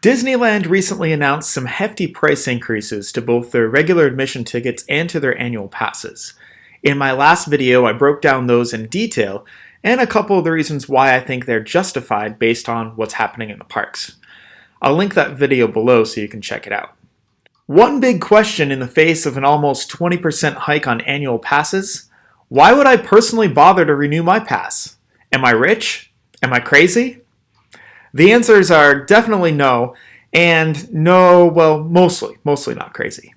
Disneyland recently announced some hefty price increases to both their regular admission tickets and to their annual passes. In my last video, I broke down those in detail and a couple of the reasons why I think they're justified based on what's happening in the parks. I'll link that video below so you can check it out. One big question in the face of an almost 20% hike on annual passes: why would I personally bother to renew my pass? Am I rich? Am I crazy? The answers are definitely no, and no, well, mostly not crazy.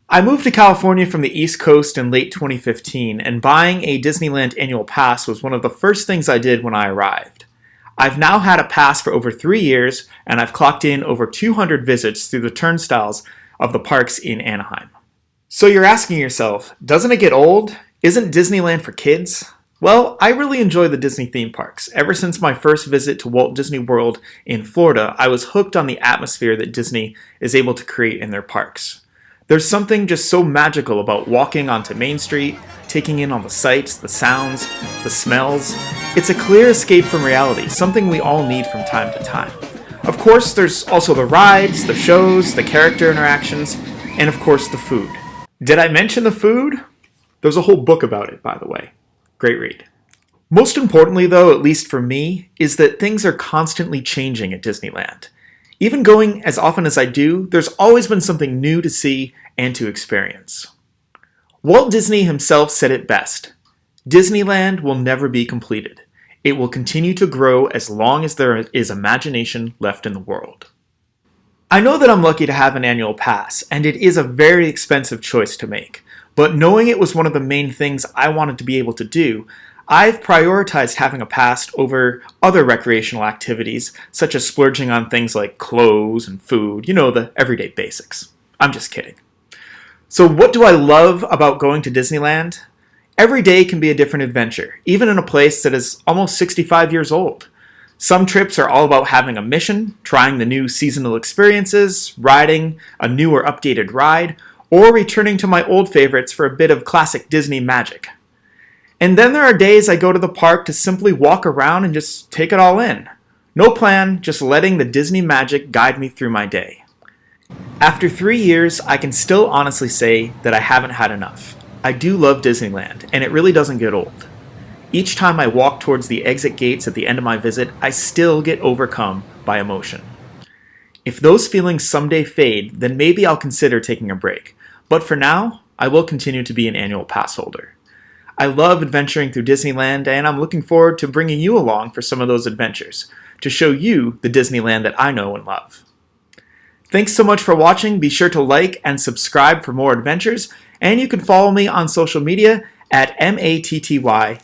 I moved to California from the East Coast in late 2015, and buying a Disneyland Annual Pass was one of the first things I did when I arrived. I've now had a pass for over 3 years, and I've clocked in over 200 visits through the turnstiles of the parks in Anaheim. So you're asking yourself, doesn't it get old? Isn't Disneyland for kids? Well, I really enjoy the Disney theme parks. Ever since my first visit to Walt Disney World in Florida, I was hooked on the atmosphere that Disney is able to create in their parks. There's something just so magical about walking onto Main Street, taking in all the sights, the sounds, the smells. It's a clear escape from reality, something we all need from time to time. Of course, there's also the rides, the shows, the character interactions, and of course the food. Did I mention the food? There's a whole book about it, by the way. Great read. Most importantly, though, at least for me, is that things are constantly changing at Disneyland. Even going as often as I do, there's always been something new to see and to experience. Walt Disney himself said it best: Disneyland will never be completed. It will continue to grow as long as there is imagination left in the world. I know that I'm lucky to have an annual pass, and it is a very expensive choice to make. But knowing it was one of the main things I wanted to be able to do, I've prioritized having a pass over other recreational activities, such as splurging on things like clothes and food, the everyday basics. I'm just kidding. So what do I love about going to Disneyland? Every day can be a different adventure, even in a place that is almost 65 years old. Some trips are all about having a mission, trying the new seasonal experiences, riding a new or updated ride, or returning to my old favorites for a bit of classic Disney magic. And then there are days I go to the park to simply walk around and just take it all in. No plan, just letting the Disney magic guide me through my day. After 3 years, I can still honestly say that I haven't had enough. I do love Disneyland, and it really doesn't get old. Each time I walk towards the exit gates at the end of my visit, I still get overcome by emotion. If those feelings someday fade, then maybe I'll consider taking a break. But for now, I will continue to be an annual pass holder. I love adventuring through Disneyland, and I'm looking forward to bringing you along for some of those adventures, to show you the Disneyland that I know and love. Thanks so much for watching. Be sure to like and subscribe for more adventures, and you can follow me on social media at MATTYTJ.